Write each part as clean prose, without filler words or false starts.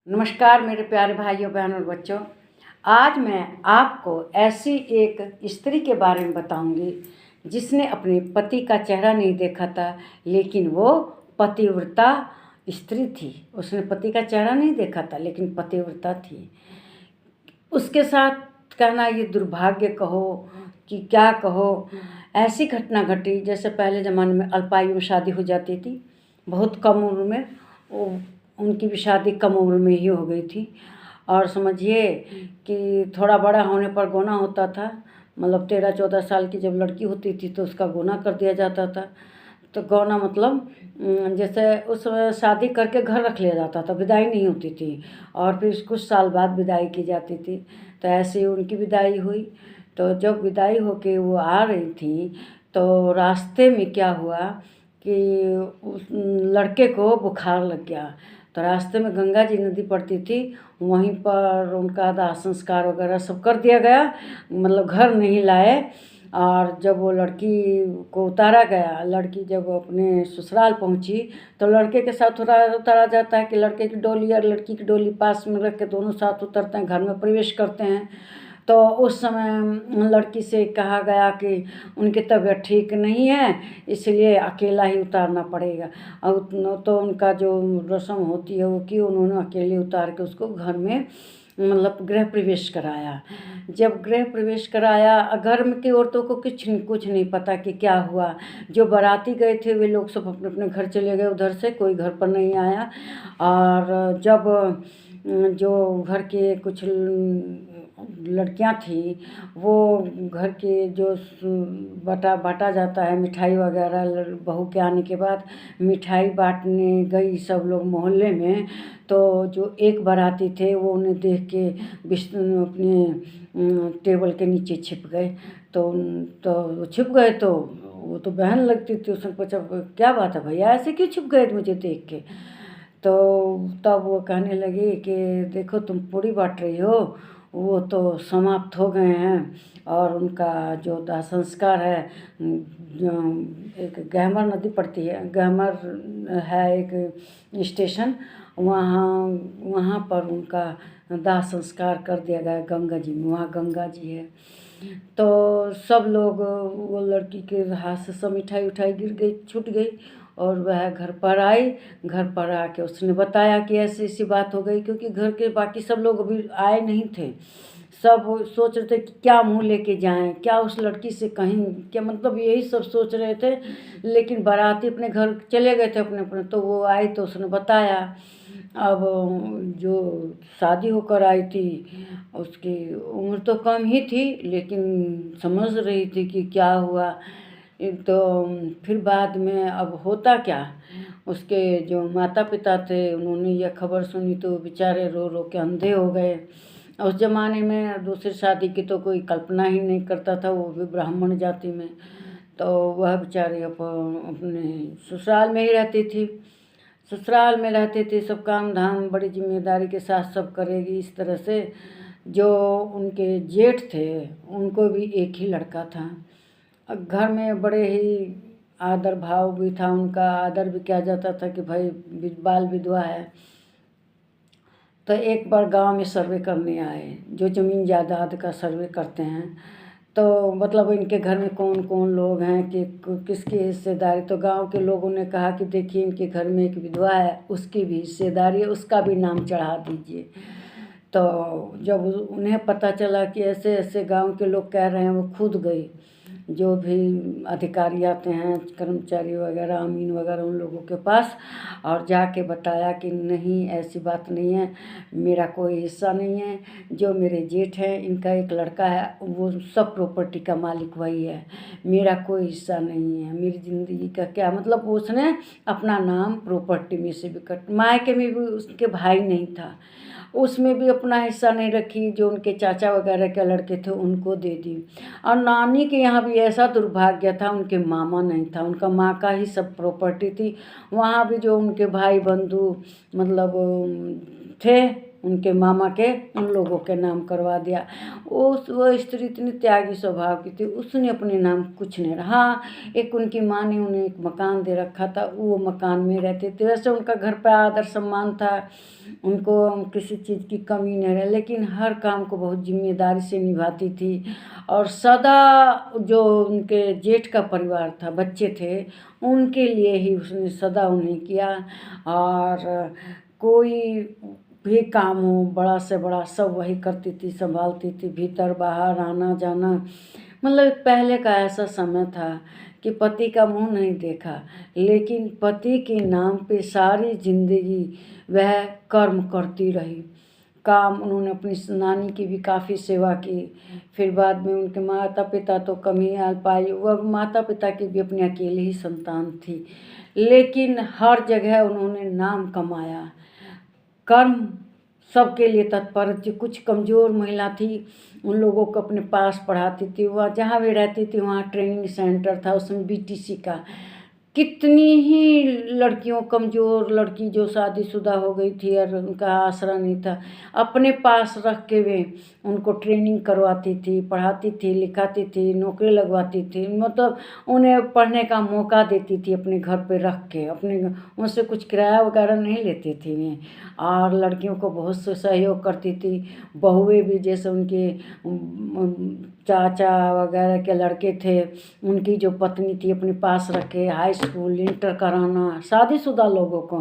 नमस्कार मेरे प्यारे भाइयों बहनों और बच्चों। आज मैं आपको ऐसी एक स्त्री के बारे में बताऊंगी जिसने अपने पति का चेहरा नहीं देखा था, लेकिन वो पतिव्रता स्त्री थी। उसने पति का चेहरा नहीं देखा था लेकिन पतिव्रता थी। उसके साथ कहना ये दुर्भाग्य कहो कि क्या कहो, ऐसी घटना घटी जैसे पहले ज़माने में अल्पायु में शादी हो जाती थी। बहुत कम उम्र में उनकी भी शादी कम उम्र में ही हो गई थी। और समझिए कि थोड़ा बड़ा होने पर गोना होता था। मतलब 13-14 साल की जब लड़की होती थी तो उसका गोना कर दिया जाता था। तो गोना मतलब जैसे उस समय शादी करके घर रख लिया जाता था, विदाई नहीं होती थी और फिर कुछ साल बाद विदाई की जाती थी। तो ऐसे ही उनकी विदाई हुई। तो जब विदाई होके वो आ रही थी तो रास्ते में क्या हुआ कि उस लड़के को बुखार लग गया। तो रास्ते में गंगा जी नदी पड़ती थी, वहीं पर उनका दाह संस्कार वगैरह सब कर दिया गया, मतलब घर नहीं लाए। और जब वो लड़की को उतारा गया, लड़की जब अपने ससुराल पहुंची तो लड़के के साथ उतारा जाता है कि लड़के की डोली और लड़की की डोली पास में रख के दोनों साथ उतरते हैं, घर में प्रवेश करते हैं। तो उस समय लड़की से कहा गया कि उनकी तबीयत ठीक नहीं है, इसलिए अकेला ही उतारना पड़ेगा। और तो उनका जो रस्म होती है वो कि उन्होंने अकेले उतार के उसको घर में मतलब गृह प्रवेश कराया। जब गृह प्रवेश कराया, घर में की औरतों को कुछ नहीं पता कि क्या हुआ। जो बाराती गए थे वे लोग सब अपने अपने घर चले गए, उधर से कोई घर पर नहीं आया। और जब जो घर के कुछ लड़कियां थी वो घर के जो बांटा जाता है मिठाई वगैरह, बहू के आने के बाद मिठाई बांटने गई सब लोग मोहल्ले में। तो जो एक बाराती थे वो उन्हें देख के अपने टेबल के नीचे छिप गए। तो छिप गए तो वो तो बहन लगती थी, उसने पूछा क्या बात है भैया, ऐसे क्यों छिप गए मुझे देख के। तो तब वो कहने लगी कि देखो तुम पूरी बांट रही हो, वो तो समाप्त हो गए हैं। और उनका जो दाह संस्कार है, जो एक गहमर नदी पड़ती है, गहमर है एक स्टेशन, वहाँ पर उनका दाह संस्कार कर दिया गया गंगा जी में। वहाँ गंगा जी है। तो सब लोग, वो लड़की के हाथ से सब मिठाई उठाई गिर गई, छूट गई और वह घर पर आई। घर पर आके उसने बताया कि ऐसी ऐसी बात हो गई, क्योंकि घर के बाकी सब लोग अभी आए नहीं थे। सब सोच रहे थे कि क्या मुंह लेके जाएं, क्या उस लड़की से कहीं, क्या मतलब यही सब सोच रहे थे। लेकिन बाराती अपने घर चले गए थे अपने अपने। तो वो आई तो उसने बताया। अब जो शादी होकर आई थी उसकी उम्र तो कम ही थी, लेकिन समझ रही थी कि क्या हुआ। तो फिर बाद में अब होता क्या, उसके जो माता पिता थे उन्होंने यह खबर सुनी तो बेचारे रो रो के अंधे हो गए। उस ज़माने में दूसरी शादी की तो कोई कल्पना ही नहीं करता था, वो भी ब्राह्मण जाति में। तो वह बेचारी अपने ससुराल में ही रहती थी। ससुराल में रहते थे, सब काम धाम बड़ी जिम्मेदारी के साथ सब करेगी इस तरह से। जो उनके जेठ थे उनको भी एक ही लड़का था। घर में बड़े ही आदर भाव भी था, उनका आदर भी किया जाता था कि भाई बाल विधवा है। तो एक बार गांव में सर्वे करने आए, जो ज़मीन जायदाद का सर्वे करते हैं। तो मतलब इनके घर में कौन कौन लोग हैं कि किसकी हिस्सेदारी। तो गांव के लोगों ने कहा कि देखिए इनके घर में एक विधवा है, उसकी भी हिस्सेदारी है, उसका भी नाम चढ़ा दीजिए। तो जब उन्हें पता चला कि ऐसे ऐसे गांव के लोग कह रहे हैं, वो खुद गई। जो भी अधिकारी आते हैं, कर्मचारी वगैरह, अमीन वगैरह, उन लोगों के पास, और जाके बताया कि नहीं ऐसी बात नहीं है, मेरा कोई हिस्सा नहीं है। जो मेरे जेठ हैं इनका एक लड़का है, वो सब प्रॉपर्टी का मालिक वही है, मेरा कोई हिस्सा नहीं है। मेरी ज़िंदगी का क्या मतलब, उसने अपना नाम प्रॉपर्टी में से भी कट, मायके में भी उसके भाई नहीं था, उसमें भी अपना हिस्सा नहीं रखी। जो उनके चाचा वगैरह के लड़के थे उनको दे दी। और नानी के यहाँ भी ऐसा दुर्भाग्य था, उनके मामा नहीं था, उनका माँ का ही सब प्रॉपर्टी थी। वहाँ भी जो उनके भाई बंधु मतलब थे उनके मामा के, उन लोगों के नाम करवा दिया। वो स्त्री इतनी त्यागी स्वभाव की थी, उसने अपने नाम कुछ नहीं रहा। हाँ, एक उनकी माँ ने उन्हें एक मकान दे रखा था, वो मकान में रहते थे। वैसे उनका घर पर आदर सम्मान था, उनको किसी चीज़ की कमी नहीं रहे, लेकिन हर काम को बहुत जिम्मेदारी से निभाती थी। और सदा जो उनके जेठ का परिवार था, बच्चे थे, उनके लिए ही उसने सदा उन्हें किया। और कोई भी काम हो, बड़ा से बड़ा, सब वही करती थी, संभालती थी, भीतर बाहर आना जाना। मतलब पहले का ऐसा समय था कि पति का मुंह नहीं देखा, लेकिन पति के नाम पे सारी जिंदगी वह कर्म करती रही। काम उन्होंने अपनी नानी की भी काफ़ी सेवा की। फिर बाद में उनके माता पिता तो कम ही आ पाई, वह माता पिता की भी अपनी अकेली ही संतान थी, लेकिन हर जगह उन्होंने नाम कमाया। कर्म सबके लिए तत्पर थी। कुछ कमज़ोर महिला थी, उन लोगों को अपने पास पढ़ाती थी। वह जहाँ भी रहती थी वहाँ ट्रेनिंग सेंटर था, उसमें बीटीसी का। कितनी ही लड़कियों, कमज़ोर लड़की जो शादीशुदा हो गई थी और उनका आसरा नहीं था, अपने पास रख के वे उनको ट्रेनिंग करवाती थी, पढ़ाती थी, लिखाती थी, नौकरी लगवाती थी। मतलब उन्हें पढ़ने का मौका देती थी अपने घर पे रख के। अपने उनसे कुछ किराया वगैरह नहीं लेती थी वे। और लड़कियों को बहुत से सहयोग करती थी। बहुएं भी, जैसे उनके चाचा वगैरह के लड़के थे, उनकी जो पत्नी थी अपने पास रखे, हाई स्कूल इंटर कराना, शादीशुदा लोगों को,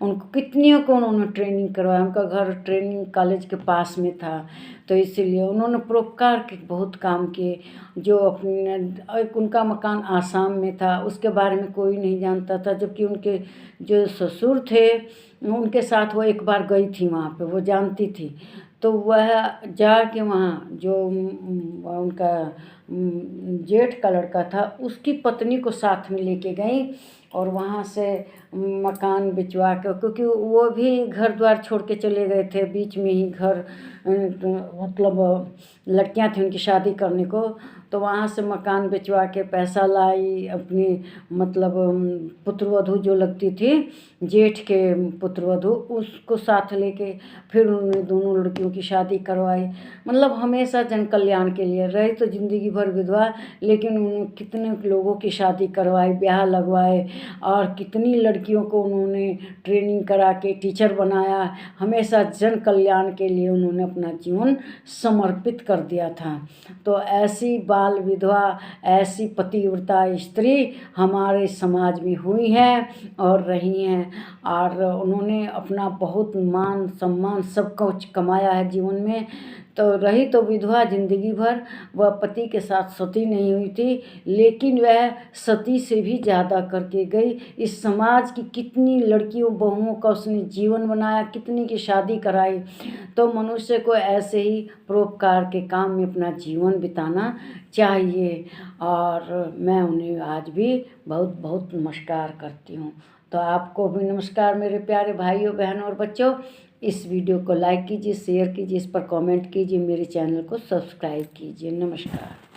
उनको कितनियों को उन्होंने ट्रेनिंग करवाया। उनका घर ट्रेनिंग कॉलेज के पास में था, तो इसीलिए उन्होंने परोपकार के बहुत काम किए। जो अपने एक उनका मकान आसाम में था, उसके बारे में कोई नहीं जानता था, जबकि उनके जो ससुर थे उनके साथ वो एक बार गई थी वहाँ पे, वो जानती थी। तो वह जाके वहाँ जो उनका जेठ का लड़का था, उसकी पत्नी को साथ में लेके गई और वहाँ से मकान बिचवा के, क्योंकि वो भी घर द्वार छोड़ के चले गए थे, बीच में ही घर, मतलब लड़कियां थी उनकी शादी करने को, तो वहाँ से मकान बिचवा के पैसा लाई अपनी, मतलब पुत्रवधू जो लगती थी, जेठ के पुत्रवधू, उसको साथ लेके फिर उन्होंने दोनों लड़कियों की शादी करवाई। मतलब हमेशा जन कल्याण के लिए रही, तो ज़िंदगी भर विधवा, लेकिन उन्होंने कितने लोगों की शादी करवाई, ब्याह लगवाए, और कितनी लड़कियों को उन्होंने ट्रेनिंग करा के टीचर बनाया। हमेशा जन कल्याण के लिए उन्होंने अपना जीवन समर्पित कर दिया था। तो ऐसी बाल विधवा, ऐसी पतिव्रता स्त्री हमारे समाज में हुई हैं और रही हैं। और उन्होंने अपना बहुत मान सम्मान सब कुछ कमाया है जीवन में। तो रही तो विधवा जिंदगी भर, वह पति के साथ सती नहीं हुई थी, लेकिन वह सती से भी ज़्यादा करके गई। इस समाज की कितनी लड़कियों बहुओं का उसने जीवन बनाया, कितनी की शादी कराई। तो मनुष्य को ऐसे ही परोपकार के काम में अपना जीवन बिताना चाहिए। और मैं उन्हें आज भी बहुत बहुत नमस्कार करती हूँ। तो आपको भी नमस्कार मेरे प्यारे भाइयों, बहनों और बच्चों। इस वीडियो को लाइक कीजिए, शेयर कीजिए, इस पर कमेंट कीजिए, मेरे चैनल को सब्सक्राइब कीजिए। नमस्कार।